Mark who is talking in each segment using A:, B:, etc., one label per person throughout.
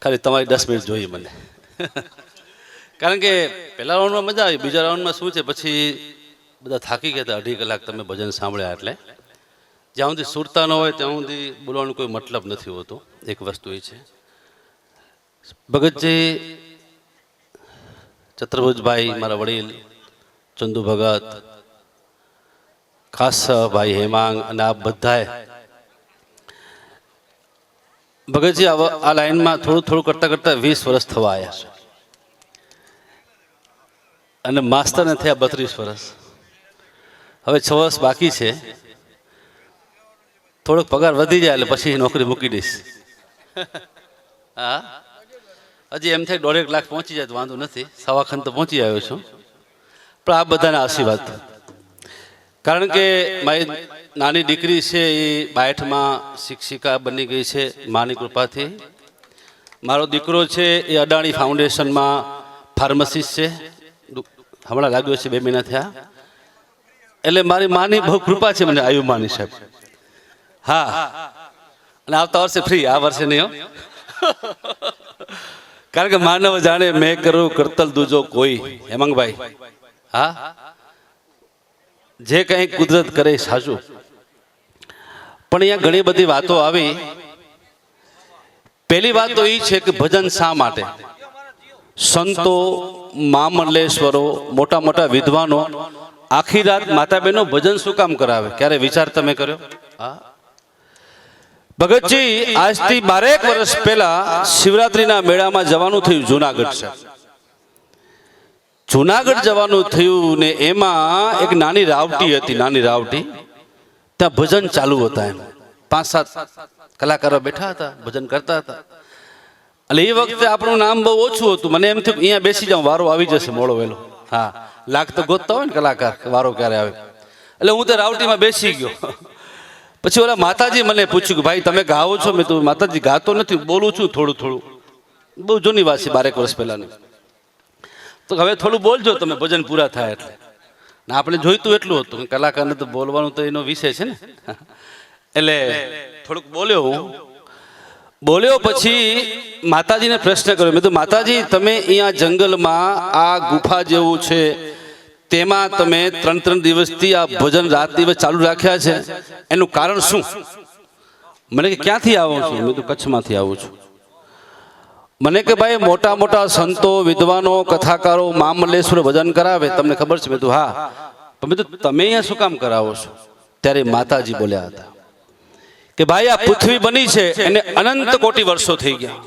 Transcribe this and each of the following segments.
A: ખાલી તમારી 10 મિનિટ જોઈએ મને. કારણ કે પહેલા રાઉન્ડમાં મજા આવી, બીજા રાઉન્ડમાં શું છે પછી બધા થાકી ગયા હતા. 2.5 કલાક તમે ભજન સાંભળ્યા એટલે જ્યાં સુધી સુરતા ન હોય ત્યાં સુધી બોલવાનો કોઈ મતલબ નથી હોતો. એક વસ્તુ એ છે. ભગતજી, ચતુર્ભુજભાઈ, મારા વડીલ ચંદુ ભગત, ખાસ ભાઈ હેમાંગ અને આપ બધાએ ભગતજી આ લાઈનમાં થોડું થોડું કરતા કરતા 20 વર્ષ થવા આવ્યા છે અને માસ્તરને થયા 32 વર્ષ. હવે 6 વર્ષ બાકી છે. થોડોક પગાર વધી જાય એટલે પછી નોકરી મૂકી દઈશ. હા, હજી એમ થાય 1.5 લાખ પહોંચી જાય તો વાંધો નથી. 1.25 તો પહોંચી આવ્યો છું. પણ આ બધાના આશીર્વાદ. કારણ કે મારી નાની દીકરી છે એ 62માં શિક્ષિકા બની ગઈ છે માની કૃપાથી. મારો દીકરો છે એ અદાણી ફાઉન્ડેશનમાં ફાર્મસિસ્ટ છે, હમણાં લાગ્યો છે 2 મહિના થયા. એટલે મારી માની બહુ કૃપા છે મને, આયુમાની સાહેબ. હા, અને આવતા વર્ષે ફ્રી, આ વર્ષે નહીં હો. કારણ કે માનવ જાણે મેં કરું કરતલ દૂજો કોઈ. હેમાંગભાઈ, હા, જે કંઈ કુદરત કરે સાચું. પણ અહીંયા ઘણી બધી વાતો આવી. પહેલી વાત તો એ છે કે ભજન શા માટે? સંતો, મહામંડલેશ્વરો, મોટા મોટા વિદ્વાનો આખી રાત માતા બહેનો ભજન શું કામ કરાવે? ક્યારે વિચાર તમે કર્યો? હા, ભગતજી, આજથી 12 વર્ષ પહેલા શિવરાત્રીના મેળામાં જવાનું થયું જુનાગઢ છે. જુનાગઢ જવાનું થયું ને એમાં એક નાની રાવટી હતી, નાની રાવટી. ત્યાં ભજન ચાલુ હતા. એમ 5-7 કલાકારો બેઠા હતા, ભજન કરતા હતા. એટલે એ વખતે આપણું નામ બહુ ઓછું હતું. મને એમ થયું અહીંયા બેસી જાઉં, વારો આવી જશે મોડો વહેલો. હા, લાખ તો ગોતતા હોય ને કલાકાર, વારો ક્યારે આવે. એટલે હું તો રાવટીમાં બેસી ગયો. પછી ઓલા માતાજી મને પૂછ્યું કે ભાઈ તમે ગાઓ છો? મેં તો માતાજી ગાતો નથી, બોલું છું થોડું થોડું. બહુ જૂની વાત છે, 12 વર્ષ પહેલાની. તો હવે થોડું બોલજો તમે, ભજન પૂરા થાય એટલે. ને આપણે જોઈતું એટલું હતું, કલાકારને તો બોલવાનું તો એનો વિષય છે ને. એટલે થોડુંક બોલ્યો. પછી માતાજીને પ્રશ્ન કર્યો. મેં તો માતાજી તમે અહીંયા જંગલમાં આ ગુફા જેવું છે તેમાં તમે 3 દિવસથી આ ભજન રાત દિવસ ચાલુ રાખ્યા છે, એનું કારણ શું? મને કે ક્યાંથી આવો છો? મેં તો કચ્છમાંથી આવું છું. મને કે ભાઈ મોટા મોટા સંતો, વિદ્વાનો, કથાકારો મહામંડલેશ્વર ભજન કરાવે, તમને ખબર છે? મેં તો હા. મેં તો તમે અહીંયા શું કામ કરાવો છો? ત્યારે માતાજી બોલ્યા હતા કે ભાઈ આ પૃથ્વી બની છે એને અનંત કોટી વર્ષો થઈ ગયા.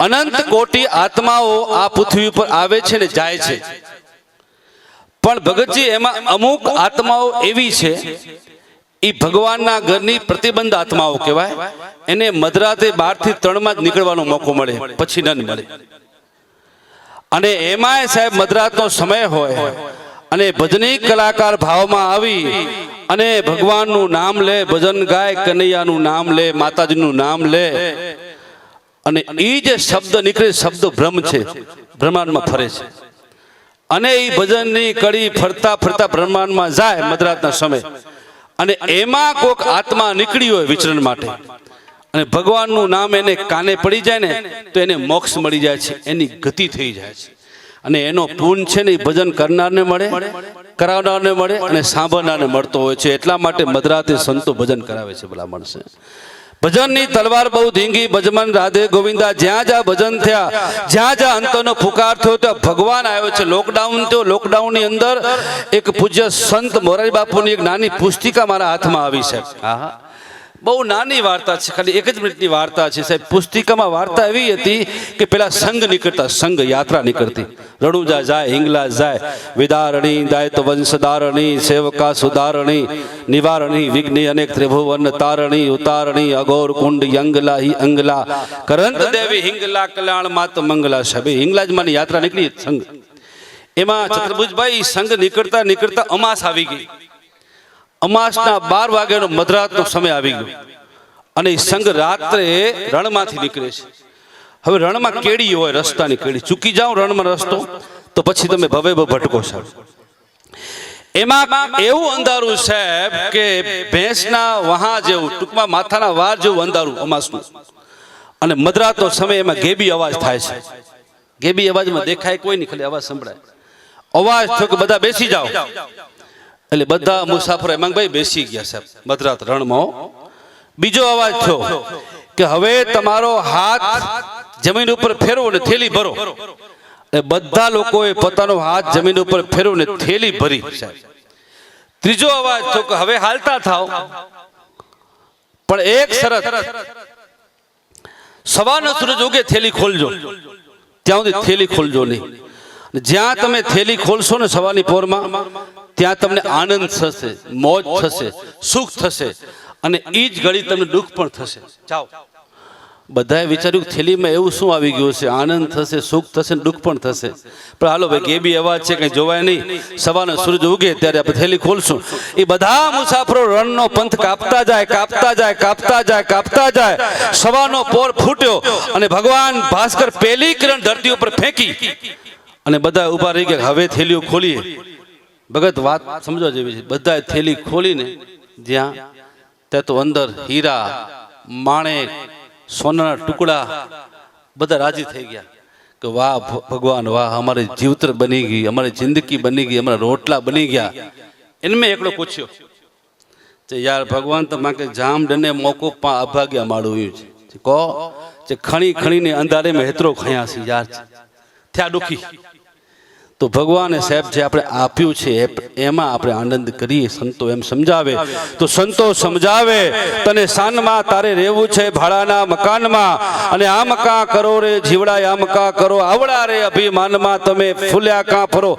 A: અનંત કોટી આત્માઓ આ પૃથ્વી ઉપર આવે છે ને જાય છે. પણ ભગતજી એમાં અમુક આત્માઓ એવી છે, એ ભગવાનના ઘરની પ્રતિબંધ આત્માઓ કહેવાય. એને મધરાતે 12 થી 3 માં જ નીકળવાનો મોકો મળે, પછી ન મળે. અને એમાંય સાહેબ મધરાતનો સમય હોય અને ભજની કલાકાર ભાવમાં આવી અને ભગવાનનું નામ લે, ભજન ગાય, કનૈયાનું નામ લે, માતાજીનું નામ લે. અને એ જે શબ્દ નીકળે, શબ્દ બ્રહ્મ છે, બ્રહ્માંડમાં ફરે છે. અને એ ભજનની કડી ફરતા ફરતા બ્રહ્માંડમાં જાય મધરાતના સમય. અને એમાં કોઈક આત્મા નીકળી હોય વિચરણ માટે, અને ભગવાનનું નામ એને કાને પડી જાય ને તો એને મોક્ષ મળી જાય છે, એની ગતિ થઈ જાય છે. અને એનો પૂન છે ને એ ભજન કરનારને મળે, કરાવનારને મળે અને સાંભળનારને મળતો હોય છે. એટલા માટે મધરાતે સંતો ભજન કરાવે છે. ભલા માણસે ભજનની તલવાર બહુ ધીંગી, ભજમન રાધે ગોવિંદા. જ્યાં જ્યાં ભજન થયા, જ્યાં જ્યાં અંતનો પુકાર થયો ત્યાં ભગવાન આવ્યો છે. લોકડાઉન થયો, લોકડાઉનની અંદર એક પૂજ્ય સંત મોરારી બાપુની એક નાની પુસ્તિકા મારા હાથમાં આવી છે. હા, બહુ નાની વાર્તા છે, ખાલી 1 જ મિનિટની વાર્તા છે સાહેબ. પુસ્તિકામાં વાર્તા એવી હતી કે પેલા સંઘ નીકળતા, સંઘ યાત્રા નીકળતી. રણુજા જાય, હિંગલાજ જાય, વિદારણી દાયિત્વ વંશધારણી, સેવકા સુધારણી, નિવારણી વિઘ્નિ અનેક ત્રિભુવન તારણી, ઉતારણી અઘોર કુંડ યંગલા હિ અંગલા, કરંત દેવી હિંગલા કલ્યાણ માત મંગલા. સાહેબ હિંગલાજમાંની યાત્રા નીકળી સંઘ. એમાં ચતુર્ભુજભાઈ સંઘ નીકળતા નીકળતા અમાસ આવી ગઈ. અમાસના 12 વાગ્યાનો મધરાતનો સમય આવી ગયો અને સંઘ રાત્રે રણમાંથી નીકળે છે. હવે રણમાં કેડી હોય, રસ્તાની કેડી. ચૂકી જાઓ રણમાં રસ્તો તો પછી તમે ભવે ભટકો સાહેબ. એમાં એવું અંધારું સાહેબ કે ભેંસના વહા જેવું, ટૂંકમાં માથાના વાર જેવું અંધારું અમાસનું. અને મધરાતનો સમય એમાં ગેબી અવાજ થાય છે. ગેબી અવાજમાં દેખાય કોઈ નહીં, ખાલી અવાજ સંભળાય. અવાજ થયો કે બધા બેસી જાઓ. એટલે બધા મુસાફરો હેમાંગભાઈ બેસી ગયા સાહેબ મધરાત રણમાં. બીજો અવાજ થયો કે હવે તમારો હાથ જમીન ઉપર ફેરવો ને થેલી ભરો. એ બધા લોકોએ પોતાનો હાથ જમીન ઉપર ફેરવો ને થેલી ભરી સાહેબ. ત્રીજો અવાજ થયો કે હવે હાલતા થાવ, પણ એક શરત, સવારનો સૂરજ ઉગે થેલી ખોલજો, ત્યાં સુધી થેલી ખોલજો નહીં. જ્યાં તમે થેલી ખોલશો ને સવારની પોરમાં, ત્યાં તમને આનંદ થશે, મોજ થશે, સુખ થશે, અને એ જ ઘડી તમને દુઃખ પણ થશે. જાઓ. બધાએ વિચાર્યું કે થેલીમાં એવું શું આવી ગયું છે, આનંદ થશે, સુખ થશે, દુઃખ પણ થશે. પણ હાલો ભાઈ ગેબી અવાજ છે, કંઈ જોવાય નહીં. સવારનો સૂરજ ઉગે ત્યારે આપણે થેલી ખોલશું. એ બધા મુસાફરો રણનો પંથ કાપતા જાય, કાપતા જાય, કાપતા જાય, કાપતા જાય. સવારનો પોર ફૂટ્યો અને ભગવાન ભાસ્કર પહેલી કિરણ ધરતી ઉપર ફેંકી અને બધા ઉભા રહી ગયા. હવે થેલીઓ ખોલીએ. ભગત વાત સમજવા જેવી છે. બધાએ થેલી ખોલીને જ્યાં ત્યાં તો અંદર હીરા, માણેક, સોનાના ટુકડા, બધા રાજી થઈ ગયા કે વાહ ભગવાન વાહ, અમારી જીવતર બની ગઈ, અમારી જિંદગી બની ગઈ, અમારા રોટલા બની ગયા. એને મેં એકલો પૂછ્યો યાર ભગવાન તો માકે જામ ડને મોકો પા અભાગ્યા માળું છે કહો જે ખણી ખણીને અંધારે મેં હેતરો ખયા છે યાર થયા દુખી. તો ભગવાને સાહેબ જે આપણે આપ્યું છે એમાં આપણે આનંદ કરીએ. સંતો એમ સમજાવે તો સંતો સમજાવે તને શાનમાં તારે રહેવું છે ભાડાના મકાનમાં, અને આ મકા કરો રે જીવડા, આ મકા કરો આવડા રે અભિમાનમાં, તમે ફૂલ્યા કાં ફરો.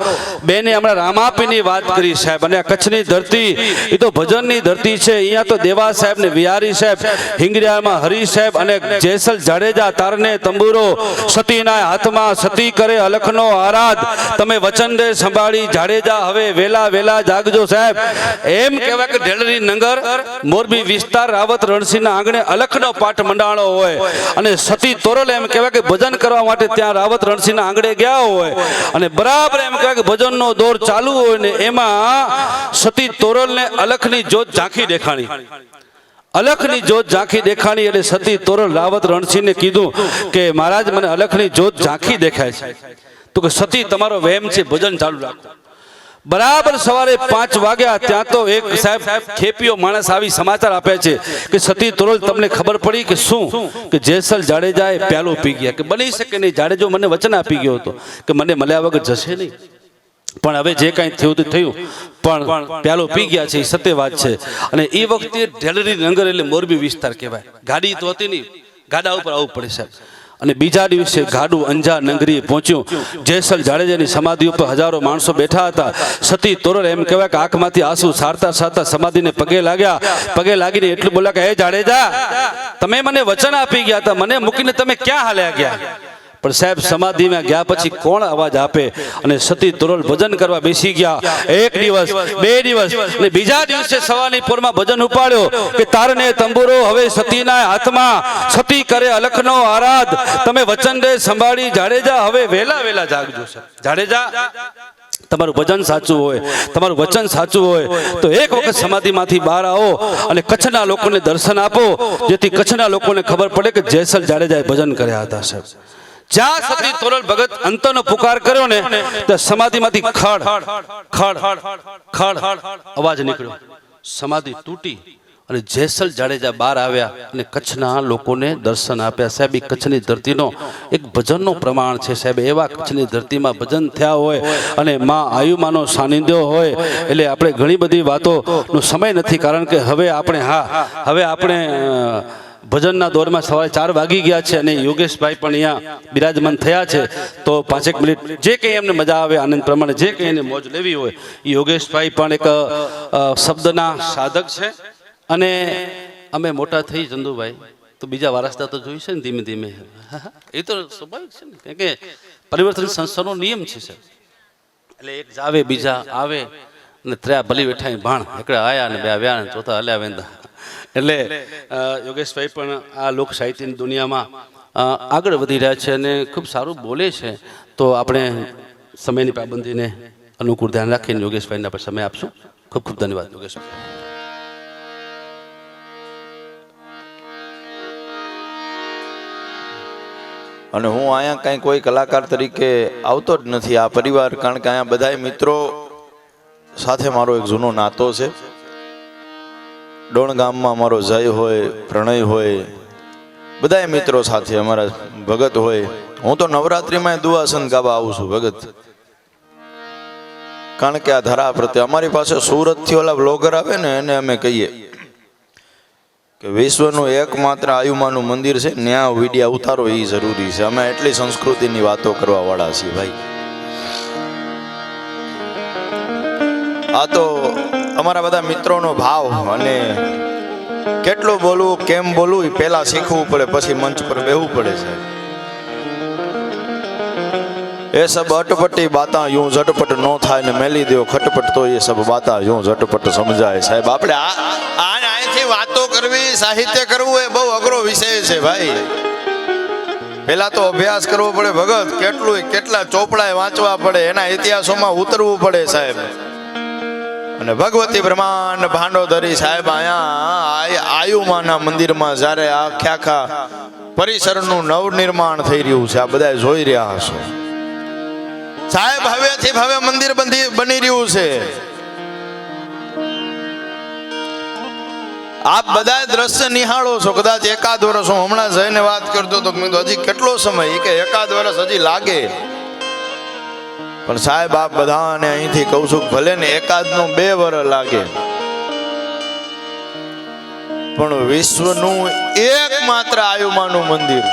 A: બેને હમણાં રામાપીની વાત કરી સાહેબ. અને આ કચ્છની ધરતી એ તો ભજનની ધરતી છે. અહીંયા તો દેવા સાહેબ ને વિહારી સાહેબ, હિંગરિયામાં હરી સાહેબ અને જેસલ જાડેજા તારને તંબુરો, સતીના હાથમાં સતી કરે અલખનો આરાધ. તમે વચન દે સંભાળી જાડેજા હવે વેલા વેલા જાગજો સાહેબ. એમ કહેવાય કે ઢેલરી નગર મોરબી વિસ્તાર રાવત રણસિંહના આંગણે અલખનો પાઠ મંડાણો હોય, અને સતી તોરલ એમ કહેવાય કે ભજન કરવા માટે ત્યાં રાવત રણસિંહના આંગણે ગયા હોય, અને બરાબર એમ કહેવાય કે ભજનનો દોર ચાલુ હોય ને એમાં સતી તોરલને અલખની જ્યોત ઝાંખી દેખાણી. અલખની જ્યોત ઝાંખી દેખાણી એટલે સતી તોરલ રાવત રણસિંહને કીધું કે મહારાજ મને અલખની જ્યોત ઝાંખી દેખાય છે. તો કે સતી તમારો વહેમ છે, ભજન ચાલુ રાખો. બરાબર સવારે 5 વાગ્યા ત્યાં તો એક સાહેબ ખેપીઓ માણસ આવી સમાચાર આપે છે કે સતી તોરલ તમને ખબર પડી કે શું કે જેસલ જાડેજાએ પ્યાલો પી ગયા. કે બની શકે નહીં, જાડેજો મને વચન આપી ગયો હતો કે મને મળ્યા વગર જશે નહીં, પણ હવે જે કાંઈ થયું તે થયું, પણ પ્યાલો પી ગયા છે એ સત્ય વાત છે. અને એ વખતે ઢેલરી નગર એટલે મોરબી વિસ્તાર કહેવાય. ગાડી તો હતી નહીં, ગાડા ઉપર આવવું પડે સાહેબ. અને બીજા દિવસે ગાડું અંજાર નગરીએ પહોંચ્યું. જેસલ જાડેજાની સમાધિ ઉપર હજારો માણસો બેઠા હતા. સતી તોરલ એમ કહેવાય કે આંખમાંથી આંસુ સારતા સારતા સમાધિને પગે લાગ્યા. પગે લાગીને એટલું બોલ્યા કે હે જાડેજા, તમે મને વચન આપી ગયા હતા, મને મૂકીને તમે ક્યાં હાલ્યા ગયા? પણ સાહેબ સમાધિમાં ગયા પછી કોણ અવાજ આપે? અને સતી તોરલ ભજન કરવા બેસી ગયા. એક દિવસ, 2 દિવસ, અને બીજા દિવસે સવારની પોરમાં ભજન ઉપાડ્યો કે તારને તંબુરો હવે સતીના હાથમાં, સતી કરે અલખનો આરાધ. તમે વચન દે સંભાળી જાડેજા હવે વેલા વેલા જાગજો. જાડેજા તમારું ભજન સાચું હોય, તમારું વચન સાચું હોય તો એક વખત સમાધિમાંથી બહાર આવો અને કચ્છના લોકોને દર્શન આપો, જેથી કચ્છના લોકોને ખબર પડે કે જેસલ જાડેજાએ ભજન કર્યા હતા સાહેબ. જ્યાં સતી તોરલ ભગત અંતનો પુકાર કર્યો ને ત્યાં સમાધિમાંથી ખડ ખડ ખડ અવાજ નીકળ્યો. સમાધિ તૂટી અને જેસલ જાડેજા બહાર આવ્યા અને કચ્છના લોકોને દર્શન આપ્યા. સાહેબ એ કચ્છની ધરતીનો એક ભજનનો પ્રમાણ છે સાહેબ. એવા કચ્છની ધરતીમાં ભજન થયા હોય અને માં આયુમાનો સાનિધ્ય હોય એટલે આપણે ઘણી બધી વાતોનો સમય નથી, કારણ કે હવે આપણે ભજનના દોરમાં સવારે 4 વાગી ગયા છે અને યોગેશભાઈ પણ અહીંયા બિરાજમાન થયા છે. તો 5 મિનિટ જે કંઈ એમને મજા આવે આનંદ પ્રમાણે જે કંઈ એને મોજ લેવી હોય એ યોગેશભાઈ પણ એક શબ્દના સાધક છે. અને અમે મોટા થઈ ચંદુભાઈ તો બીજા વારસદાર તો જોઈશે ને ધીમે ધીમે. એ તો સ્વાભાવિક છે ને, કારણ કે પરિવર્તન સંસ્થાનો નિયમ છે સર. એટલે એક જાવે બીજા આવે અને ત્ર્યા ભલી બેઠા ભાણ એકડે આયા ને 2 આવ્યા ને ચોથા હલ્યા વેંદા. એટલે યોગેશભાઈ પણ આ લોક સાહિત્યની દુનિયામાં આગળ વધી રહ્યા છે અને ખૂબ સારું બોલે છે. તો આપણે સમયની પાબંદીને અનુકૂળ ધ્યાન રાખીને યોગેશભાઈને આપણે સમય આપશું. ખૂબ ખૂબ ધન્યવાદ યોગેશભાઈ.
B: અને હું અહીંયા કાંઈ કોઈ કલાકાર તરીકે આવતો જ નથી આ પરિવાર, કારણ કે અહીંયા બધા મિત્રો સાથે મારો એક જૂનો નાતો છે. ડોણ ગામમાં મારો જય હોય, પ્રણય હોય, બધા મિત્રો સાથે અમારા ભગત હોય. હું તો નવરાત્રિમાં દુઆસન ગાવા આવું છું ભગત, કારણ કે આ ધરા પ્રત્યે અમારી પાસે સુરતથી ઓલા બ્લોગર આવે ને એને અમે કહીએ કે વિશ્વનું એકમાત્ર આયુમાનું મંદિર છે, ત્યાં વિડિયા ઉતારો એ જરૂરી છે. અમે એટલી સંસ્કૃતિની વાતો કરવા વાળા છીએ ભાઈ. આ તો અમારા બધા મિત્રોનો ભાવ, અને કેટલું બોલવું કેમ બોલવું એ પહેલા શીખવું પડે, પછી મંચ પર બેહવું પડે છે. એ સબ અટપટી બાતા यूं झटपट नो થાય ને મેલી દો ખટપટ તો એ સબ બાતા यूं झटपट સમજાય. સાહેબ આપણે અહીંથી વાતો કરવી, સાહિત્ય કરવું એ બહુ અઘરો વિષય છે ભાઈ. પેલા તો અભ્યાસ કરવો પડે ભગત, કેટલા ચોપડા વાંચવા પડે, એના ઇતિહાસોમાં ઉતરવું પડે સાહેબ. અને ભગવતી બ્રહ્માંડ ભાંડોદરી સાહેબ અહીંયા આયુમાના મંદિરમાં જ્યારે આખા પરિસરનું નવનિર્માણ થઈ રહ્યું છે, આ બધા જોઈ રહ્યા હશો સાહેબ. હવેથી ભવ્ય મંદિર બની રહ્યું છે. આપ બધા દ્રશ્ય નિહાળો છો. કદાચ એકાદ વર્ષ, હું હમણાં જઈને વાત કરતો તો હજી કેટલો સમય, કે એકાદ વર્ષ હજી લાગે, પણ સાહેબ આપ બધાને અહીંથી કહું છું ભલે ને એકાદ નો 2 વર્ષ લાગે, પણ વિશ્વનું એકમાત્ર આયુમાનું મંદિર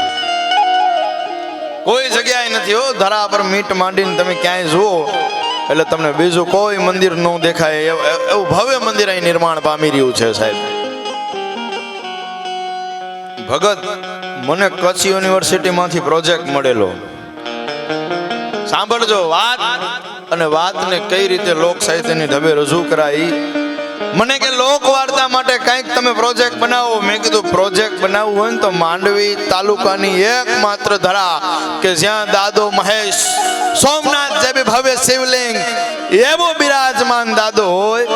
B: કોઈ જગ્યાએ નથી હો. ધરા પર મીટ માંડીને તમે ક્યાંય જુઓ એટલે તમને બીજું કોઈ મંદિર ન દેખાય એવું ભવ્ય મંદિર અહીં નિર્માણ પામી રહ્યું છે સાહેબ. ભગત, મને કચ્છ યુનિવર્સિટીમાંથી પ્રોજેક્ટ મળેલો. સાંભળજો વાત, અને વાતને કઈ રીતે લોક સાહિત્યની ઢબે રજૂ કરાય. મને કે લોક વાર્તા માટે કંઈક તમે પ્રોજેક્ટ બનાવો. મેં કીધું પ્રોજેક્ટ બનાવવું હોય ને તો માંડવી તાલુકાની એકમાત્ર ધરા કે જ્યાં દાદો મહેશ સોમનાથ જેવી ભવ્ય શિવલિંગ એવો બિરાજમાન દાદો હોય,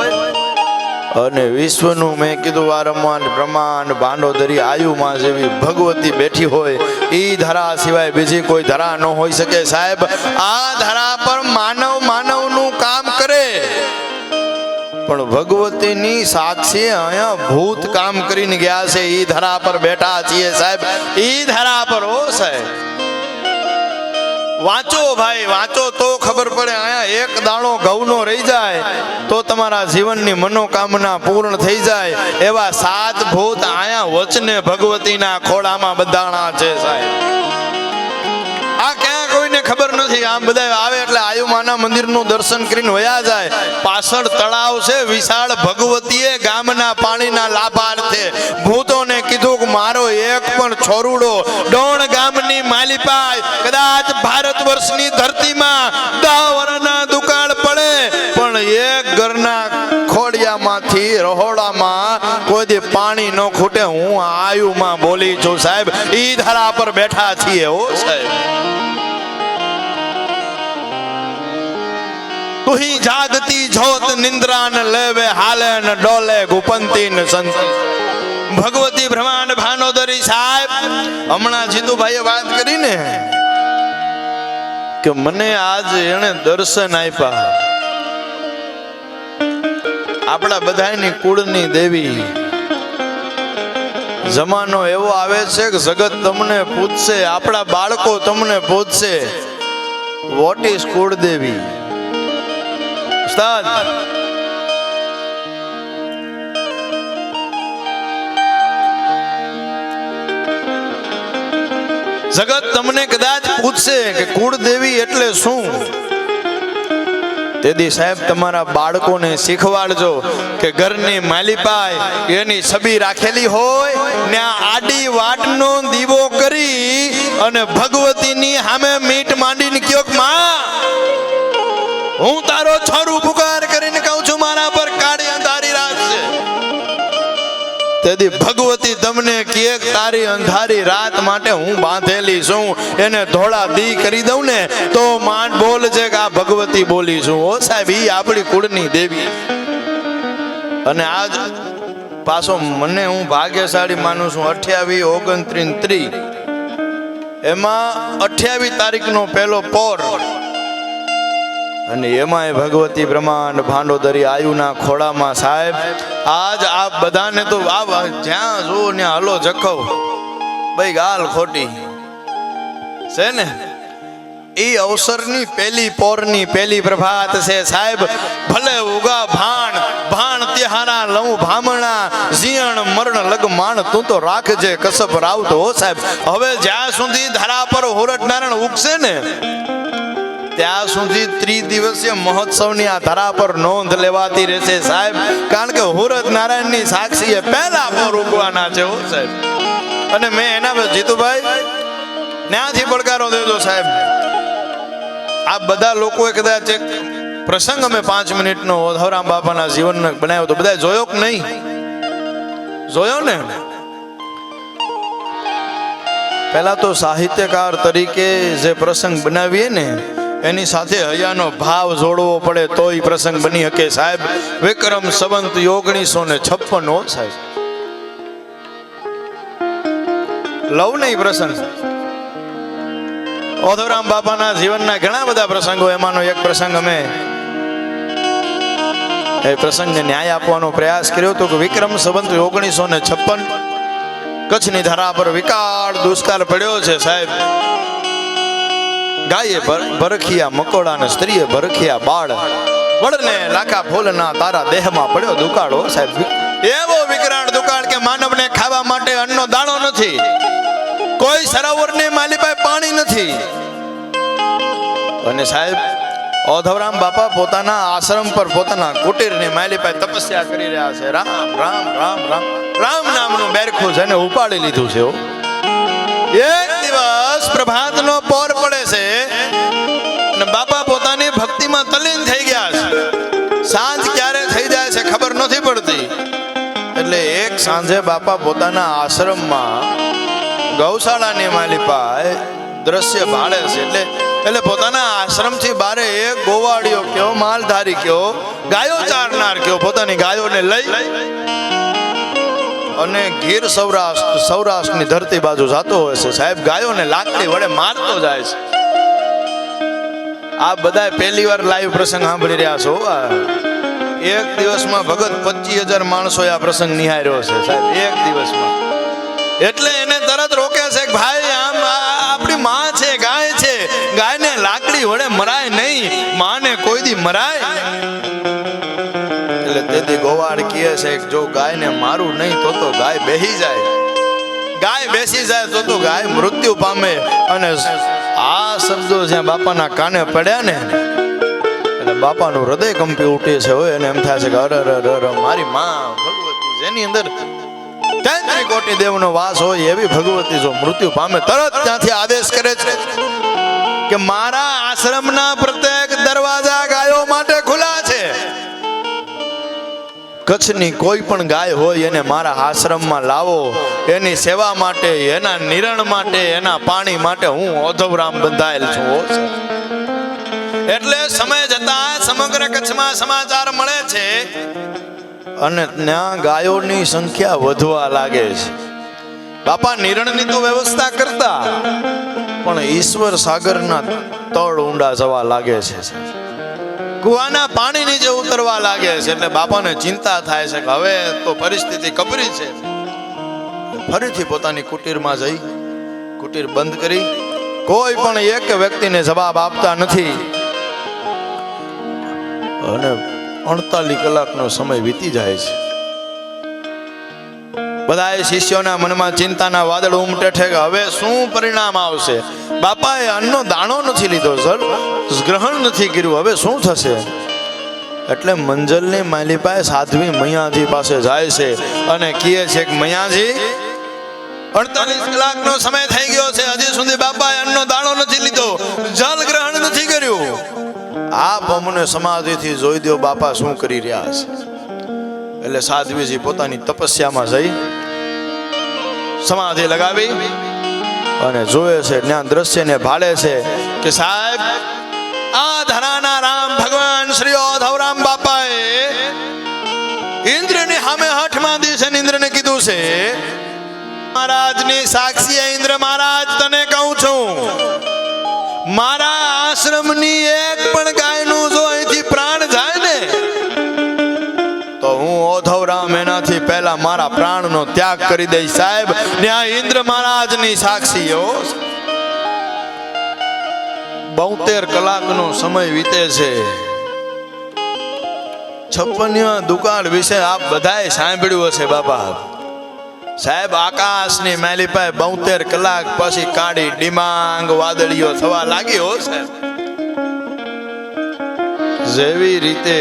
B: અને વિશ્વનું મેં કીધું વારંવાર બ્રહ્માંડ ભાંડોદરી આયુમાં જેવી ભગવતી બેઠી હોય, ઈ ધરા સિવાય બીજી કોઈ ધરા ન હોઈ શકે સાહેબ. આ ધરા પર માનવનું કામ કરે, પણ ભગવતીની સાક્ષી અહીંયા ભૂત કામ કરીને ગયા છે. ઈ ધરા પર બેઠા છીએ સાહેબ, ઈ ધરા પર હો સાહેબ. વાંચો ભાઈ, વાંચો તો ખબર પડે. અહીંયા એક દાણો ઘઉંનો રહી જાય તો તમારા જીવનની મનોકામના પૂર્ણ થઈ જાય. એવા 7 ભૂત અહીંયા વચને ભગવતીના ખોળામાં બંધાણા છે સાહેબ. આ ક્યાં કોઈને ખબર નથી. આમ બધા આવે એટલે આયુમાના મંદિરનું દર્શન કરીને વયા જાય. પાછળ તળાવ છે વિશાળ. ભગવતીએ ગામના પાણીના લાભાર્થે ભૂતોને કીધું કે મારો એક પણ છોરુડો ડોણ ગામની માલિપાય કદાચ ભારત વર્ષની ધરતીમાં 10 વર્ષના દુકાળ પડે, પણ એક ઘરના ખોડિયામાંથી રહોડામાં કોઈ દી પાણી ન ખૂટે. હું આયુમાં બોલી છું સાહેબ. ઈ ધરા પર બેઠા છીએ હો સાહેબ. તુહી જાગતી જોત નિંદ્રા ન લેવે હાલે ન ડોલે ગુપંતી ન સંત. ભગવતી બ્રહ્માંડ ભાનોદરી સાહેબ, હમણાં જીતુભાઈએ વાત કરી ને કે મને આજ એને દર્શન આપ્યા. આપણા બધાની કુળની દેવી. જમાનો એવો આવે છે કે જગત તમને પૂછશે, આપણા બાળકો તમને પૂછશે, વોટ ઇઝ કુળદેવી? ઉસ્તાદ, જગત તમને કદાચ પૂછશે કે કુળદેવી એટલે શું, તેથી સાહેબ તમારા બાળકોને શીખવાડજો કે ઘરની માલિપાય એની છબી રાખેલી હોય ને આડી વાટનો દીવો કરી અને ભગવતીની સામે મીટ માંડીને કયો કે માં હું તારો છોરું પુકાર કરીને કહું છું મારા પર કાળી અંધારી રાત છે. તેથી ભગવતી તમને કહે તારી અંધારી રાત માટે હું બાંધેલી છું, એને ધોળા દી કરી દઉં ને તો માંડ બોલ છે કે આ ભગવતી બોલી છું. ઓ સાહેબ, ઈ આપણી કુળની દેવી. અને આજ પાછો મને હું ભાગ્યશાળી માનું છું. 28, 29, 30 એમાં 28 તારીખનો પહેલો પોર, અને એમાંય ભગવતી બ્રહ્માંડ ભાંડોદરી આયુના ખોળામાં સાહેબ આજ આપ બધાને તો જ્યાં જો ત્યાં હલો જખો ભાઈ ગાલ ખોટી છે ને. એ અવસરની પહેલી પોરની પહેલી પ્રભાત છે સાહેબ. ભલે ઉગા ભાણ ભાણ ત્યારા લઉં ભામણા જીણ મરણ લગ માણ તું તો રાખજે કસબ રાવતો હો સાહેબ. હવે જ્યાં સુધી ધરા પર હોરઠ નારાયણ ઉગશે ને ત્યાં સુધી 30 દિવસીય મહોત્સવની આ ધરા પર નોંધ લેવાતી રહેશે સાહેબ. કારણ કે હોરઠ નારાયણની સાક્ષીએ પહેલા પોર ઉગવાના છે હો સાહેબ. અને મેં એના જીતુભાઈ ત્યાંથી પડકારો દેજો સાહેબ. આ બધા લોકોએ કદાચ એક પ્રસંગ અમે 5 મિનિટનો ઓધવરામ બાપાના જીવનનો બનાવ્યો તો બધા જોયો કે નહીં? જોયો ને? પહેલા તો સાહિત્યકાર તરીકે જે પ્રસંગ બનાવીએ ને એની સાથે હૈયાનો ભાવ જોડવો પડે તો એ પ્રસંગ બની શકે સાહેબ. વિક્રમ સંવત 1956 હો સાહેબ. લવ નહીં પ્રસંગ. ઓધવરામ બાપાના જીવનના ઘણા બધા પ્રસંગો, એમાંનો એક પ્રસંગ અમે એ પ્રસંગને ન્યાય આપવાનો પ્રયાસ કર્યો હતો કે વિક્રમ સંવત 1956 કચ્છની ધરા પર વિકરાળ દુષ્કાળ પડ્યો છે સાહેબ. ગાયે ભરખિયા મકોડા ને સ્ત્રીએ ભરખિયા બાળ, વડને લાખા ફૂલના તારા દેહમાં પડ્યો દુકાળ હો સાહેબ. એવો વિકરાળ દુકાળ કે માનવને ખાવા માટે અન્નનો દાણો નથી, કોઈ સરોવરની માલી પાસે પાણી નથી. અને સાહેબ ઓધવરામ બાપા પોતાના આશ્રમ પર પોતાના કુટીરની માલી પાસે તપસ્યા કરી રહ્યા છે. રામ રામ રામ રામ રામ નામનું બેરખું છે ને ઉપાડી લીધું છે. એક દિવસ પ્રભાતનો પોર પડે છે અને બાપા પોતાની ભક્તિમાં તલ્લીન થઈ ગયા છે. સાંજ ક્યારે થઈ જાય છે ખબર નથી પડતી. એટલે એક સાંજે બાપા પોતાના આશ્રમમાં ગૌશાળાની માલિપાએ દ્રશ્ય ભાળે છે. એટલે પોતાના આશ્રમથી બારે એક ગોવાળિયો કયો, માલધારી કયો, ગાયો ચારનાર કયો પોતાની ગાયોને લઈ અને ગીર સૌરાષ્ટ્રની ધરતી બાજુ જતો હોય છે સાહેબ. ગાયોને લાકડી વડે મારતો જાય છે. આ બધા પહેલી વાર લાઈવ પ્રસંગ સાંભળી રહ્યા છો. એક દિવસમાં ભગત 25,000 માણસો આ પ્રસંગ નિહાળ્યો છે સાહેબ, એક દિવસમાં. એટલે એને તરત રોકે છે કે ભાઈ આમ આપણી માં છે, ગાય છે, ગાયને લાકડી વડે મરાય નહીં, માને કોઈ દી મરાય. એટલે તેથી ગોવાળ કહે છે કે જો ગાયને મારું નહીં તો ગાય બેસી જાય, ગાય બેસી જાય તો ગાય મૃત્યુ પામે. અને આ શબ્દો જ્યાં બાપાના કાને પડ્યા ને એટલે બાપાનું હૃદય કંપી ઉઠે છે. હોય અને એમ થાય છે કે અરે મારી માં ભગવતી જેની અંદર 33 કોટી દેવનો વાસ હોય એવી ભગવતી જો મૃત્યુ પામે તરત ત્યાંથી આદેશ કરે છે કે મારા આશ્રમના પ્રત્યેક દરવાજા ગાયો માટે ખુલ્લા છે. કચ્છની કોઈ પણ ગાય હોય એને મારા આશ્રમમાં લાવો, એની સેવા માટે, એના નિરણ માટે, એના પાણી માટે હું ઓધવરામ બંધાયેલ છું. એટલે સમય જતા સમગ્ર કચ્છમાં સમાચાર મળે છે અને ત્યાં ગાયોની સંખ્યા વધવા લાગે છે. બાપા નિરણની તો વ્યવસ્થા કરતા પણ ઈશ્વર સાગરના તળ ઊંડા જવા લાગે છે, કુવાના પાણી નીચે ઉતરવા લાગે છે. એટલે બાપાને ચિંતા થાય છે કે હવે તો પરિસ્થિતિ કપરી છે. ફરીથી પોતાની કુટીરમાં જઈ કુટીર બંધ કરી કોઈ પણ એક વ્યક્તિને જવાબ આપતા નથી. અને 48 કલાકનો સમય વીતી જાય છે. બધા શિષ્યોના મનમાં ચિંતાના વાદળ ઉમટે છે કે હવે શું પરિણામ આવશે. બાપાએ અન્નનો દાણો નથી લીધો, જળ ગ્રહણ નથી કર્યું, હવે શું થશે. એટલે મંજલની માલિપાએ સાધ્વી મૈયાજી પાસે જાય છે અને કહે છે કે મૈયાજી 48 કલાકનો સમય થઈ ગયો છે, હજી સુધી બાપાએ અન્નનો દાણો નથી લીધો, જળ ગ્રહણ નથી કર્યું. આપ અમને સમાધિથી જોઈ દો બાપા શું કરી રહ્યા છે. એટલે સાધ્વીજી પોતાની તપસ્યામાં જઈ સમાધિ લગાવી અને જોવે છે, ત્યાં દ્રશ્યને ભાળે છે કે સાહેબ આ ધરાના રામ ભગવાન શ્રી ઓધવરામ બાપાએ ઇન્દ્રની સામે હાથ માંડી છે. ઇન્દ્રને કીધું છે મહારાજની સાક્ષી ઇન્દ્ર મહારાજ તને કહું છું, મારા આશ્રમની એક પણ ગાયનું જો અહીંથી પ્રાણ જાય ને તો હું ઓધવરામ એનાથી પહેલા મારા પ્રાણનો ત્યાગ કરી દઈશ સાહેબ. ત્યાં ઇન્દ્ર મહારાજની સાક્ષી હો. 72 કલાકનો સમય વીતે છે. 56 દુકાળ વિશે આપ બધાએ સાંભળ્યું હશે બાપા સાહેબ. આકાશની માલિપાએ 72 કલાક પછી કાળી ડિમાંગ વાદળીઓ થવા લાગી હો સાહેબ. જેવી રીતે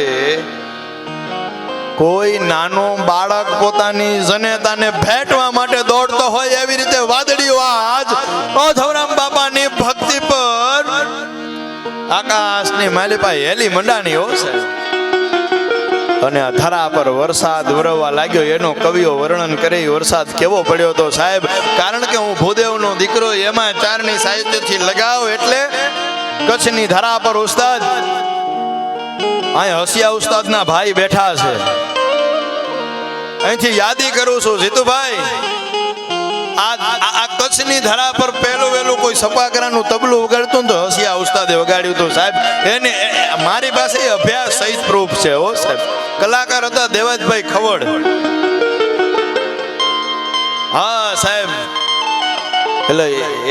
B: કોઈ નાનો બાળક પોતાની જનેતાને ભેટવા માટે દોડતો હોય એવી રીતે વાદળીઓ આજ ઓધવરામ બાપાની ભક્તિ પર આકાશની માલિપાએ હેલી મંડાણી હો સાહેબ. અને આ ધરા પર વરસાદ વરસવા લાગ્યો. એનો કવિઓ વર્ણન કરી વરસાદ કેવો પડ્યો તો સાહેબ. કારણ કે હું ભૂદેવનો દીકરો, એમાં ચારની સાહિત્યથી લગાવ એટલે કચ્છની ધરા પર ઉસ્તાદ અહીં હસિયા ઉસ્તાદના ભાઈ બેઠા છે. અહીંથી યાદી કરું છું જીતુભાઈ, આ કચ્છની ધરા પર પહેલું વહેલું કોઈ સપાકરાનું તબલું વગાડતું તો હસિયા ઉસ્તાદે વગાડ્યું હતું સાહેબ. એને મારી પાસે અભ્યાસ સહિત પ્રૂફ છે હો સાહેબ. કલાકાર હતા દેવાજભાઈ ખવડ. હા સાહેબ, એટલે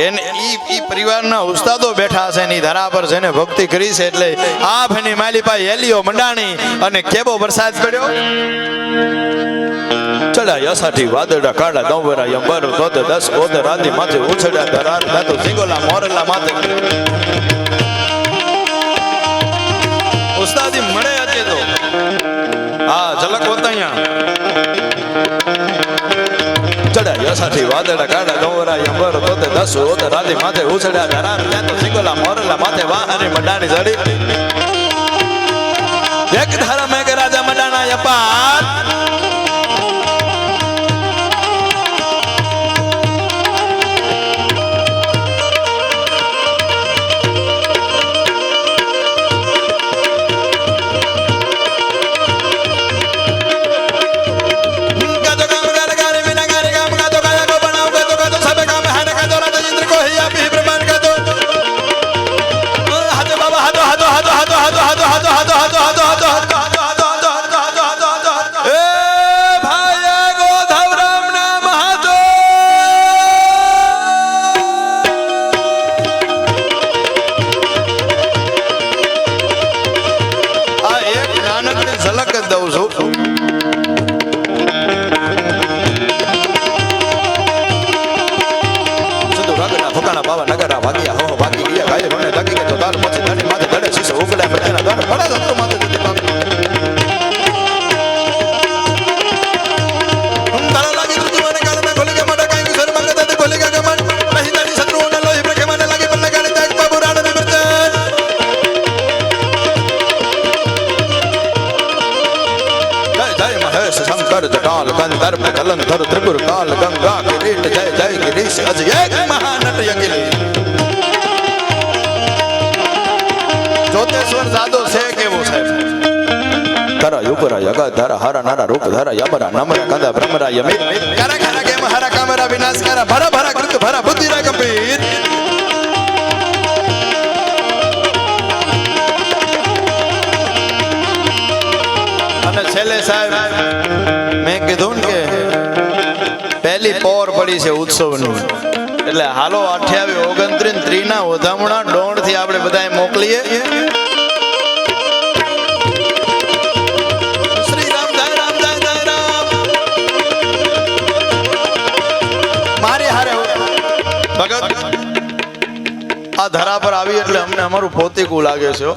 B: એને ઈ પરિવારના ઉસ્તાદો બેઠા છે એની ધરા પર જેને ભક્તિ કરી છે. એટલે આપ એની માલિપાઈ હેલીઓ મંડાણી અને કેવો વરસાદ પડ્યો. ચડાય અસાઠી વાદળા કાળા દંવરા અંબર ધોધ 10 ઓધ રાધી માથે ઉછળ્યા ધરાર દાતો સિંગોલા મોરલા માથે ઉસ્તાદી મળે હતી તો હા ઝલક વતાયા. ચડાય અસાઠી વાદળા કાળા દંવરા અંબર ધોધ 10 ઓધ રાધી માથે ઉછળ્યા ધરાર દાતો સિંગોલા મોરલા માથે વાહરી મંડાણી જડી એક ધારા મેઘ રાજા મંડાણા અપાર. કલંધર ત્રિપુર કાલ ગંગા કિરીટ જય જય ગિરીશ અજ એક મહાનટ યગિલી. જોતેશ્વર જાદો છે કેવો સાહેબ. કરા યુપરા યગા ધરા હરા નારા રૂપ ધરા યમરા નમરા કંદા બ્રહ્મરા યમી કરા ખરા કેમ હરા કામરા વિનાશ કરા ભરા ભરા કૃત ભરા બુદ્ધિરા ગંભીર. અને છેલ્લે સાહેબ મેં કીધું ને કે પહેલી પોર પડી છે ઉત્સવની, એટલે હાલો 28, 29, 30 ના વધામણા ડોણ થી આપણે બધાએ મોકલીએ. શ્રી રામ જય રામ જય જય રામ. મારી હારે ભગત આ ધરા પર આવી એટલે અમને અમારું પોતીકું લાગે છે.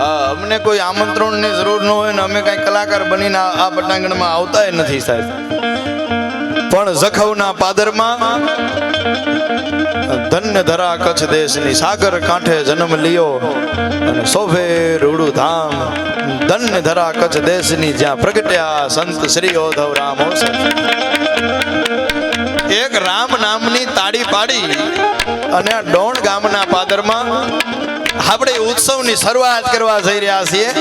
B: અમને કોઈ આમંત્રણની જરૂર ન હોય ને અમે કઈ કલાકાર બનીને આ પટાંગણમાં આવતા નથી સાહેબ. પણ જખૌના પાદરમાં ધન્ય ધરા કચ્છ દેશની સાગર કાંઠે જન્મ લિયો અને શોભે રૂડું ધામ. ધન્ય ધરા કચ્છ દેશની જ્યાં પ્રગટ્યા સંત શ્રી ઓધવરામ. એક રામ નામની તાળી પાડી અને આ ડોણ ગામના પાદરમાં આપણે ઉત્સવની શરૂઆત કરવા જઈ રહ્યા છીએ.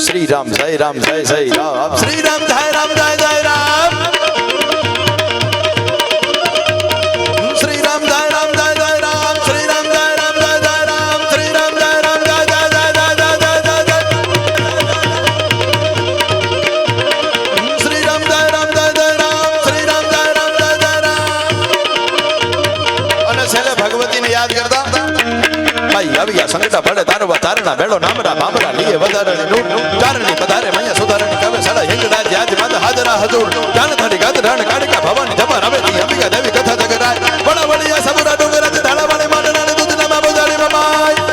B: શ્રી રામ જય રામ જય જય રામ. શ્રી રામ જય રામ જય જય રામ. આવી ગયા સંગતા પડે તારવા તારના બેડો નામરા બામરા લીએ વધારણી નૂર ચારણી પધારે મૈયા સુધારણી કવે સડા હિંગડા જ્યાજ માદ હાજરા હજુર જાન થારી ગાત રાણ કાણિકા ભવાની જબર હવેતી અંબિકા દેવી કથા જગરાય બડા બડિયા સબરા ડુંગરા ઢાળા વાળી માંડના દૂધના માં બોજાડી રમાય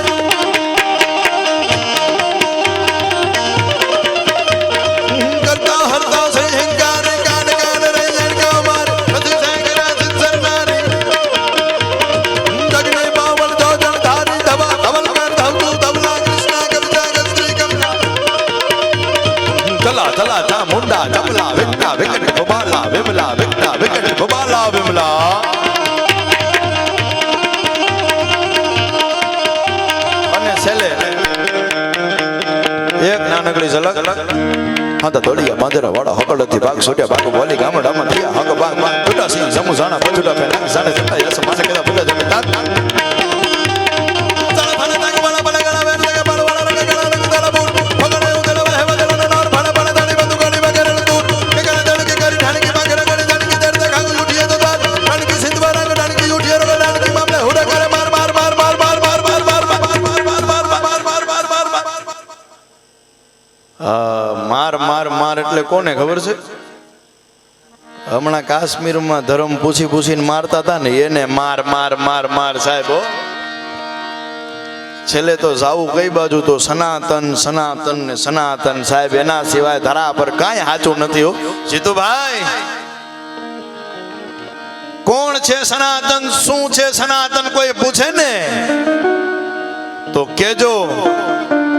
B: ચલા ચા મુંડા ચપલા વિકટા વિકટ ગોબાલા વિમલા વિકટા વિકટ ગોબાલા વિમલા અને છેલ્લે એક નાનકડી ઝલક હા તો દોડિયા માંજરા વાળા હકડથી ભાગ છોટ્યા ભાગ બોલી ગામડામાં થયા હક ભાગ ભાગ ટુટા સિંહ સમુસાણા પચુટા પે નાક સાને સત્તા યસ માને કેદા પુલા જમે તાત માર માર માર એટલે કોને ખબર છે હમણાં કાશ્મીરમાં ધર્મ પૂછી પૂછીને મારતા હતા ને એને માર માર માર માર સાહેબો છેલ્લે તો જાવું કઈ બાજુ તો સનાતન સનાતન ને સનાતન સાહેબ એના સિવાય ધરા પર કાંઈ સાચું નથી હો જીતુભાઈ કોણ છે સનાતન શું છે સનાતન કોઈ પૂછે ને તો કેજો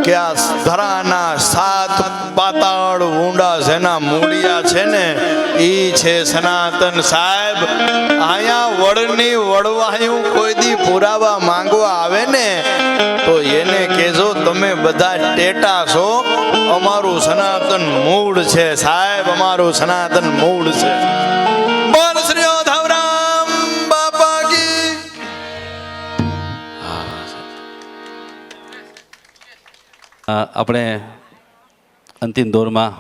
B: કે આ ધરાના સાત પાતાળ ઊંડા જેના મૂળિયા છે ને ઈ છે સનાતન સાહેબ આયા વડની વડવાયું કોઈ દી પુરાવા માંગવા આવે ને તો એને કહેજો તમે બધા ટેટા છો અમારું સનાતન મૂળ છે સાહેબ અમારું સનાતન મૂળ છે બોલ શ્રી ઓધાવરામ બાપા કી
A: આપણે અંતિમ દોરમાં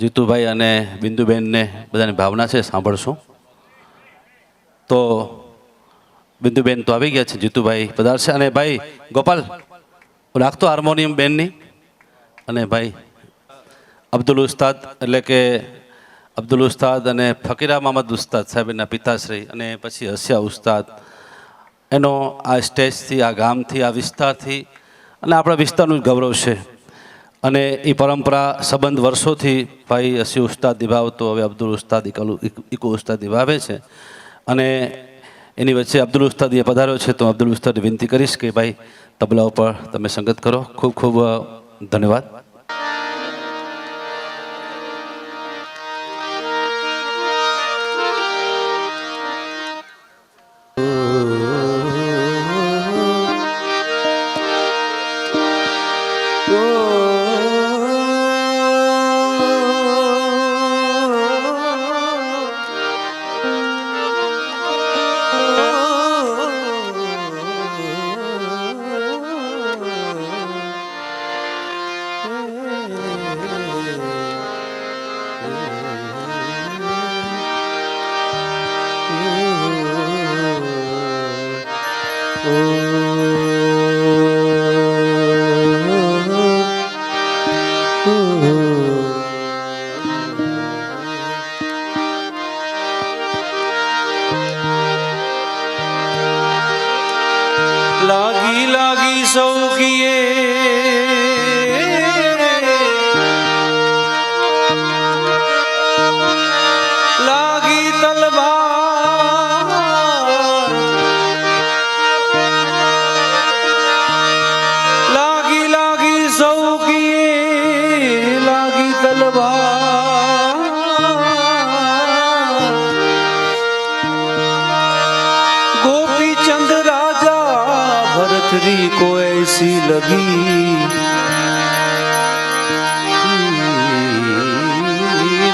A: જીતુભાઈ અને બિંદુબેનને બધાની ભાવના છે સાંભળશું તો બિંદુબેન તો આવી ગયા છે જીતુભાઈ પધારશે અને ભાઈ ગોપાલ રાખતો હાર્મોનિયમ બેનની અને ભાઈ અબ્દુલ ઉસ્તાદ એટલે કે અબ્દુલ ઉસ્તાદ અને ફકીરા મહમદ ઉસ્તાદ સાહેબના પિતાશ્રી અને પછી હસ્યા ઉસ્તાદ એનો આ સ્ટેજથી આ ગામથી આ વિસ્તારથી અને આપણા વિસ્તારનું જ ગૌરવ છે અને એ પરંપરા સંબંધ વર્ષોથી ભાઈ હસી ઉસ્તાદ નિભાવતો હવે અબ્દુલ ઉસ્તાદ ઇકો ઉસ્તાદ નિભાવે છે અને એની વચ્ચે અબ્દુલ ઉસ્તાદ એ પધાર્યો છે તો અબ્દુલ ઉસ્તાદને વિનંતી કરીશ કે ભાઈ તબલા ઉપર તમે સંગત કરો ખૂબ ખૂબ ધન્યવાદ
C: लागी लागी सौखिए लागी तलवार लागी लागी सौखिए लागी तलवार गोपी चंद राजा भरतरी को ऐसी लगी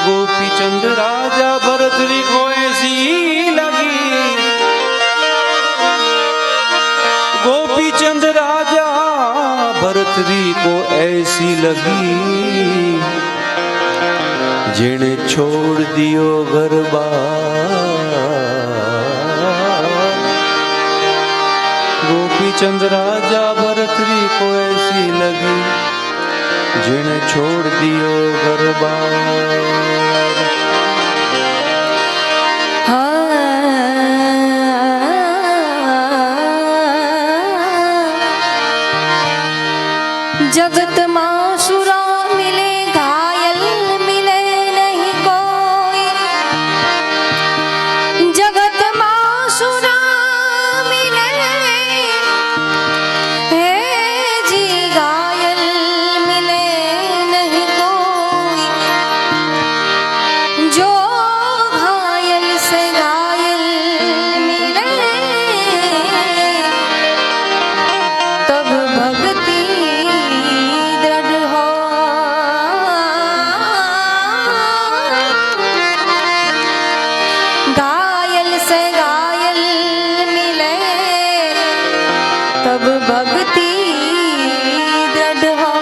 C: गोपी चंद राजा भरतरी को ऐसी लगी गोपी चंद राजा भरतरी को ऐसी लगी जिने छोड़ दियो घर बार गोपी चंद राजा भरत री को ऐसी लगी जिने छोड़ दियो घर बार।
D: जगत मासुरा मिले घायल मिले नहीं कोई, जगत मासुरा मिले हे जी घायल मिले नहीं कोई, जो घायल से घायल मिले तब भक्ति दृढ़ हो। घायल से घायल मिले तब भक्ति दृढ़ हो।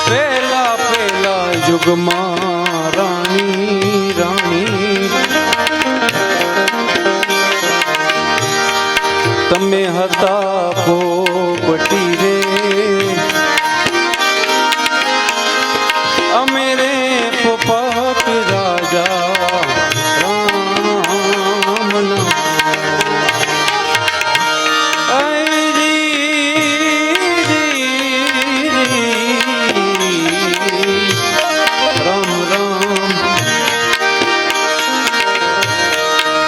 C: पहला पहला युग मां रानी रानी तमे हता पोपटी रे, अमेरे पोपट राजा राम ना। राम राम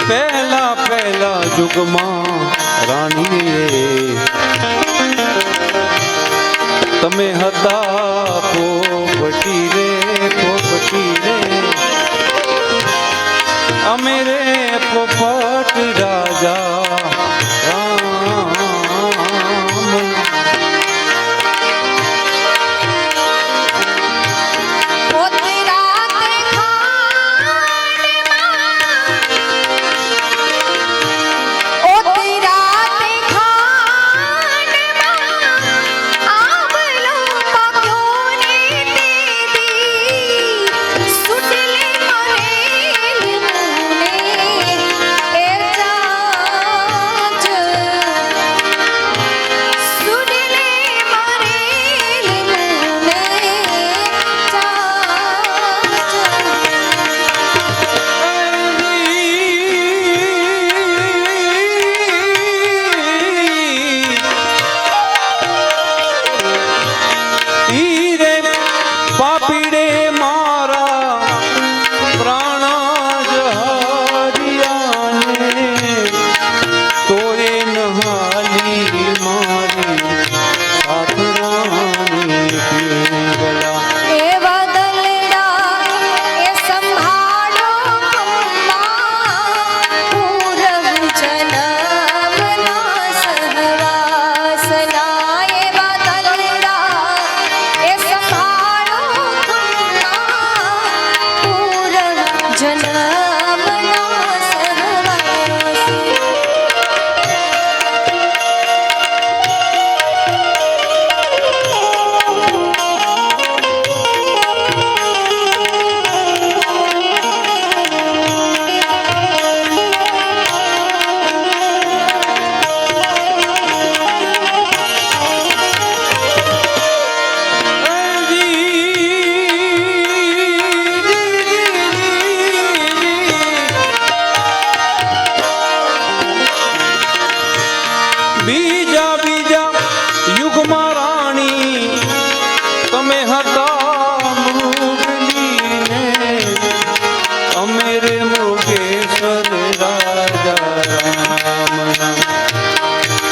C: पहला पहला जुग मां रानी तमे हता पोपटी रे पोपटी रे, अमेरे पोपट राजा राम।
D: ओ तेरा ओ तेरा आवलो क्यों ने दीदी सुटले मरेल मुने ए चाच, सुटले मरेल मुने
C: हीरे पापीड़े मारा प्राणा जहारिया ने, तोरे नहाली मारी साथ रानी पिंगला।
D: ए बदलड़ा ए संभालो अम्मा, पूरब जन्म ना सहवासना। ए बदलड़ा ए संभालो अम्मा, पूरब जन्म ना सहवासना।
C: बीजा बीजा युग मां रानी तमे हता मुगली ने, अमेरे मुगेश्वर राजा राम ना।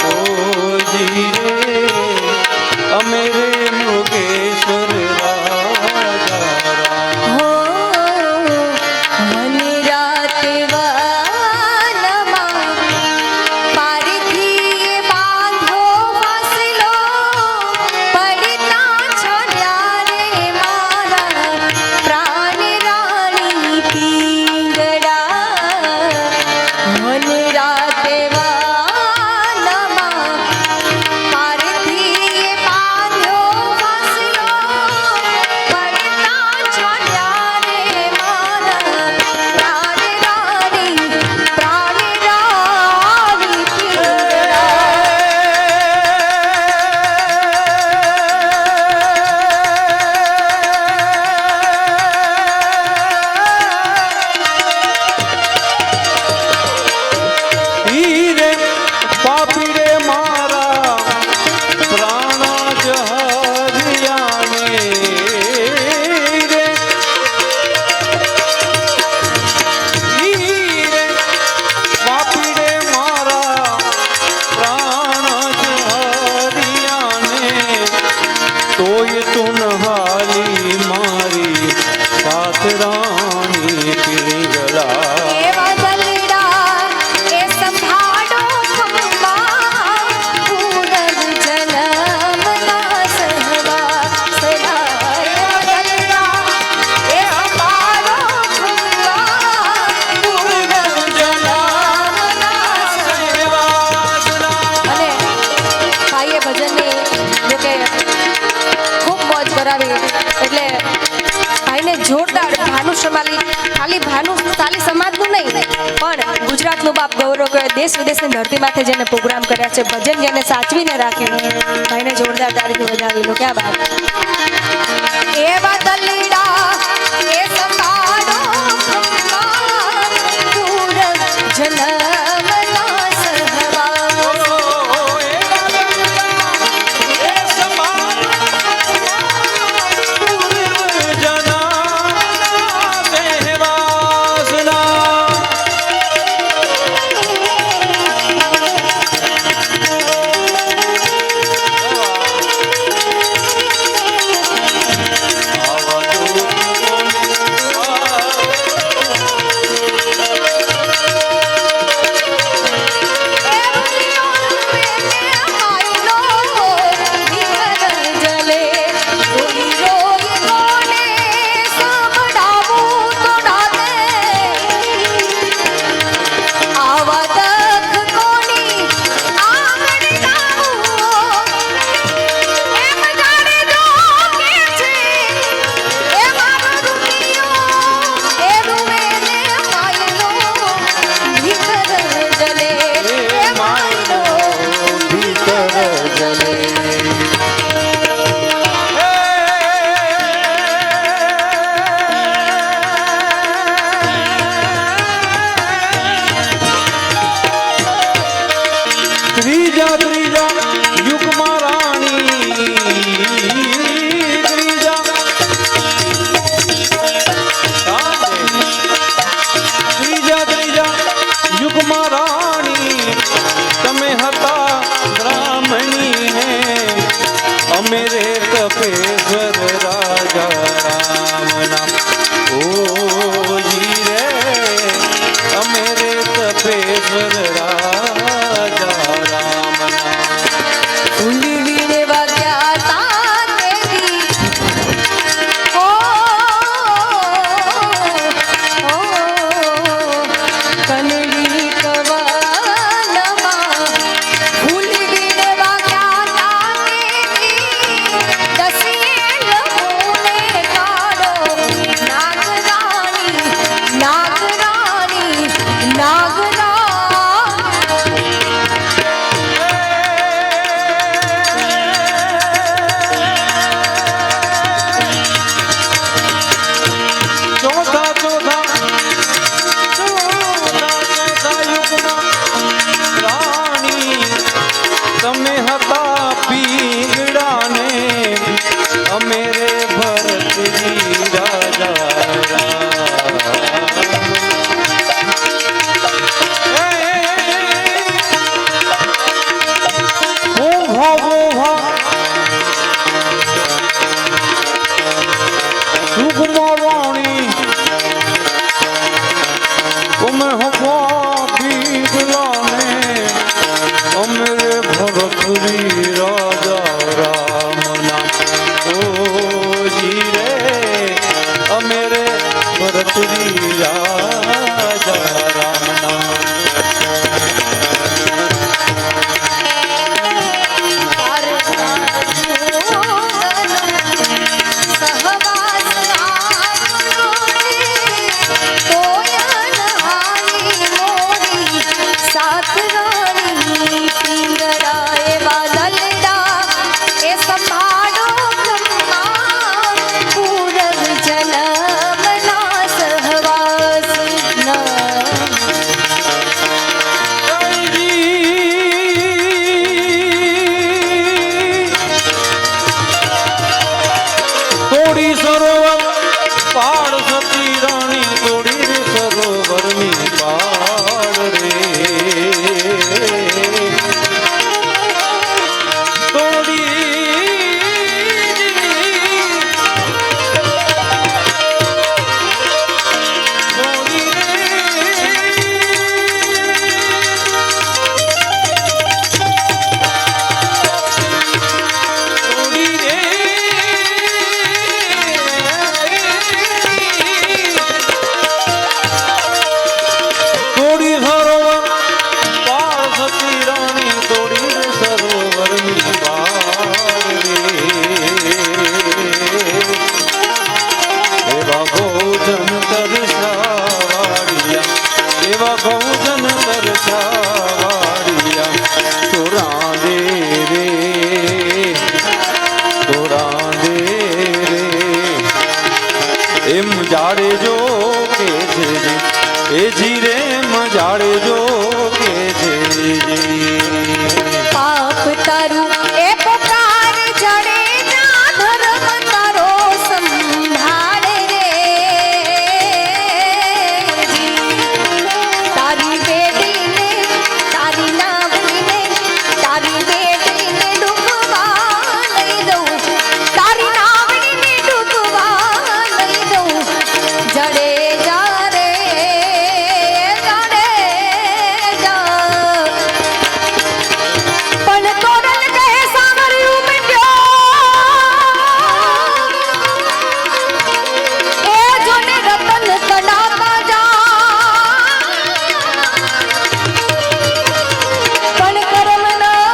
C: ओ जी रे अमेरे मुगेश्वर राजा राम।
D: हो मन रात वाला ખાલી સમાજનું નહીં પણ ગુજરાતનું બાપ ગૌરવ કહેવાય. દેશ વિદેશની ધરતી માથે જેને પ્રોગ્રામ કર્યા છે, ભજન જેને સાચવીને રાખ્યું, ભાઈને જોરદાર તારીખથી વધાવી લો. ક્યાં બાત એવા દલીડા એ સંભાળો જન્મના સહવાસ.
C: मेरे कपेश्वर राजा रामना ओ जी रे मेरे कपेश्वर राजा रामना.
D: વીરે વાગ્યા તારેથી ઓ કનડી કવનમાં ફૂલ વીરે વાગ્યા તારેથી
C: મજાડેજો કે છે એ જીરે મજાડેજો કે છે
D: પાપ તારું એ પુકાર જડે ના ધર્મ તારો સંભાળ રે તારી બેટીને તારી નાવડીને તારી બેટીને ડૂબવા નહીં દઉં તારી નાવડીને ડૂબવા નહીં દઉં જડે જા રે જડે જા પણ તોરલ કહે સાંભળ્યું મિટ્યો એ જોને રતન કડાતા જા પણ કર્મના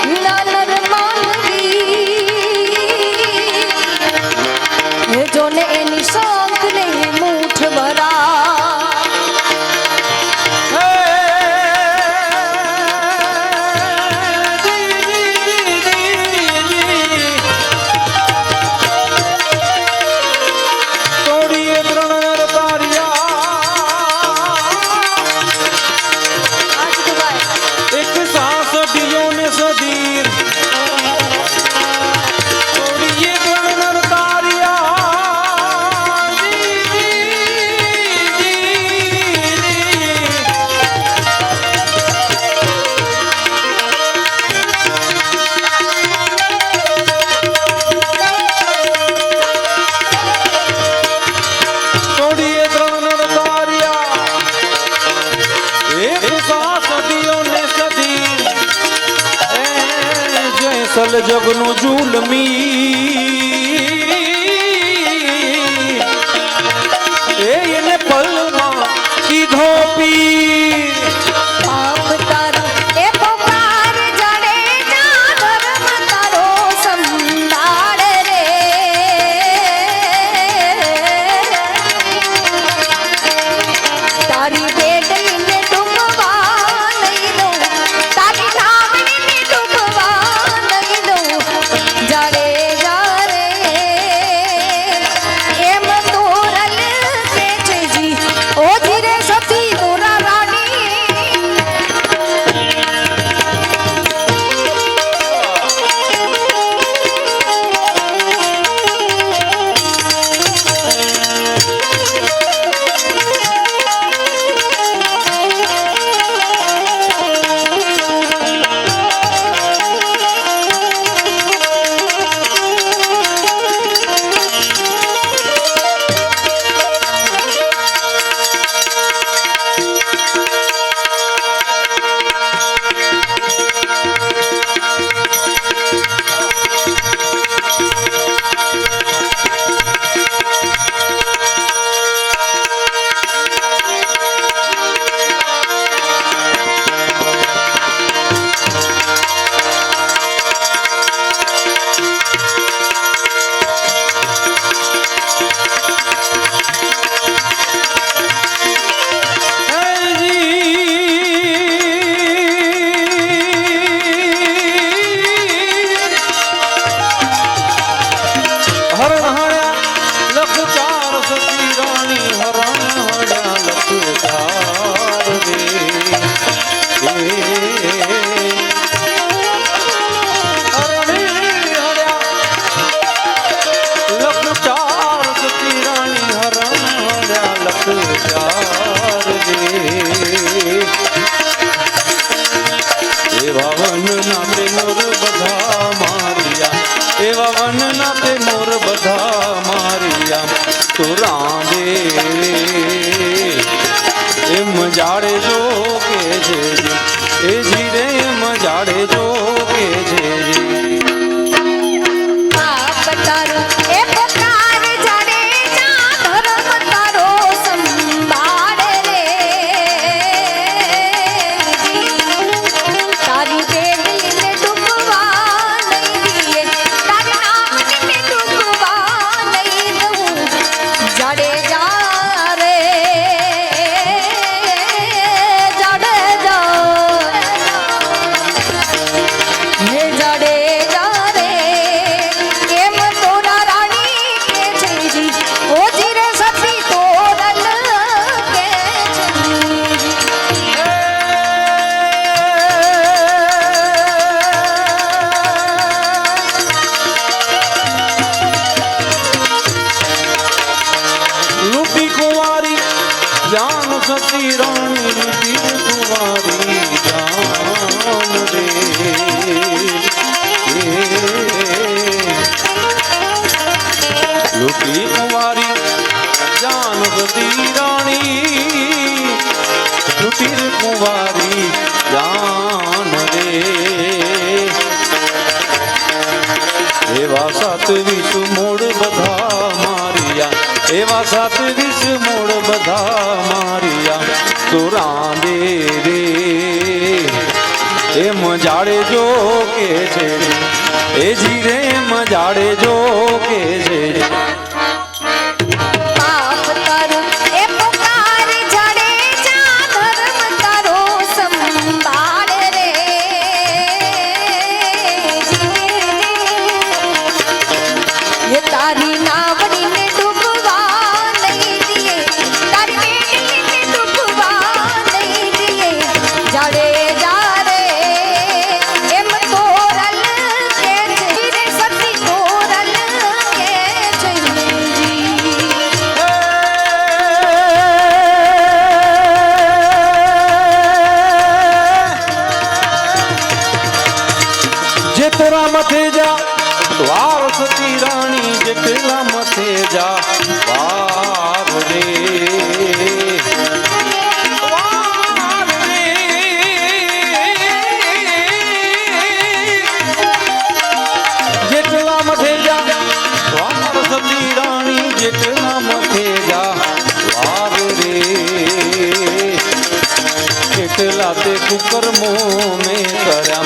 D: વિના નર માંગી એ જોને એની શોક ને મૂઠ ભરા
C: તોડીએ ત્રણ તારિયા
D: આજ દુબાઈ
C: એક સાસઠીઓ ને સદીર તોડીએ ત્રણ તારિયા તોડીએ ત્રણ તારિયા એક સાસઠીઓ ને સદીર જયસલ જગનું ઝૂલમી એને પલમાં કીધો પીર
D: પાપ તારું એ પુકાર જડે ના ધર્મ તારો સંભાળ રે તારી બેટીને ડૂબવા નહીં દઉં તારી નાવડીને ડૂબવા નહીં દઉં જડે જા રે એમ તોરલ કે છે જી ઓ ધીરે સતી મોરા રાણી
C: મજાડે જો કે છે એ જીરે મજાડે જો કે છે
D: પાપ તારું એ પુકાર જડે ના ધર્મ તારો સંભાળ રે તારી બેટીને ડૂબવા નહીં દઈએ તારી નાવડીને ડૂબવા નહીં દઉં જડે જા રે જડે જા
C: સતી રાણી લૂટી કુંવારી જાન રે લૂટી કુંવારી જાન સતી રાણી લૂટી કુંવારી જાન રે એવા 27 મૂળ બધા મારિયા એવા 27 મૂળ બધા મારિયા તું રાંધે રે એમ જાડે જો કે છે એ જીરે એમ જાડે જો કે છે
D: પાપ તારું એ પુકાર જાડેજા ધર્મ તારો સંભાળ રે એ તારી નાવડીને ડૂબવા નહીં દીએ તારી બેટીને ડૂબવા નહીં દીએ જાડેજા રે એમ તોરલ કે છે રે સતી તોરલ કે છે
C: જેતરા મથે જા વાર સતી રાણી જેટલા મથે જા વાર રે વાર રે જેટલા મથે જા વાર સતી રાણી જેટલા મથે જા વાર રે એટલા તે કુકર્મો મેં કર્યા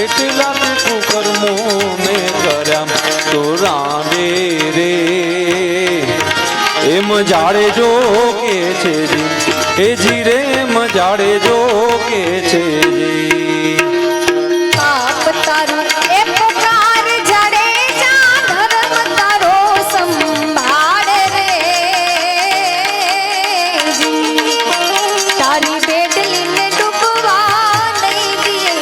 C: એટલા તે કુકર્મો મેં કર્યા તો રાંધે રે એમ જાડે જો કે છે જી એ જીરે એમ જાડે જો કે છે જી
D: પાપ તારું એ પુકાર જાડેજા ધર્મ તારો સંભાળ રે તારી બેડલીને ડૂબવા નહીં દીએ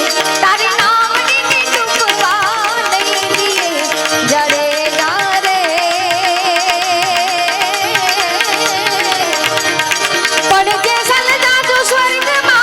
D: તારી નાવડીને ડૂબવા નહીં દીએ જાડેજા રે પણ જે સલજાજો સ્વર્ગમાં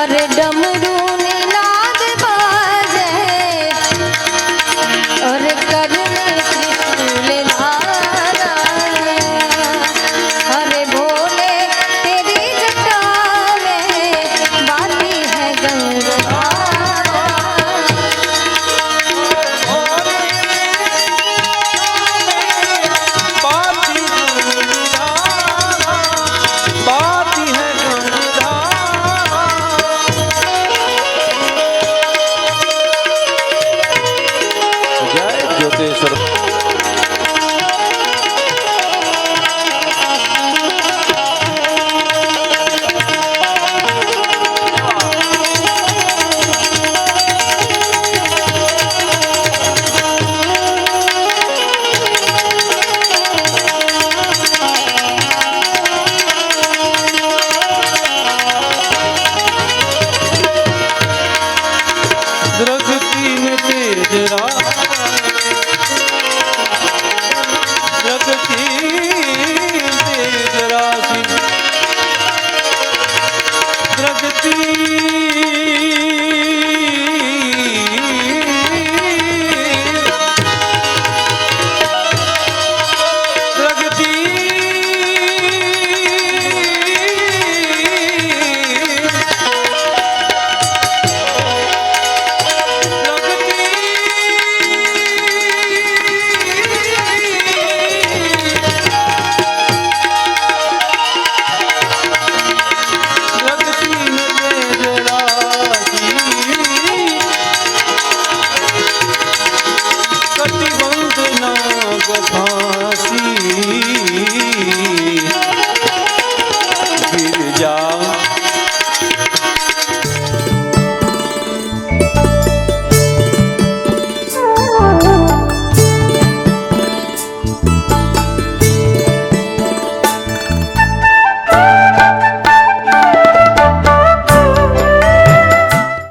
D: રે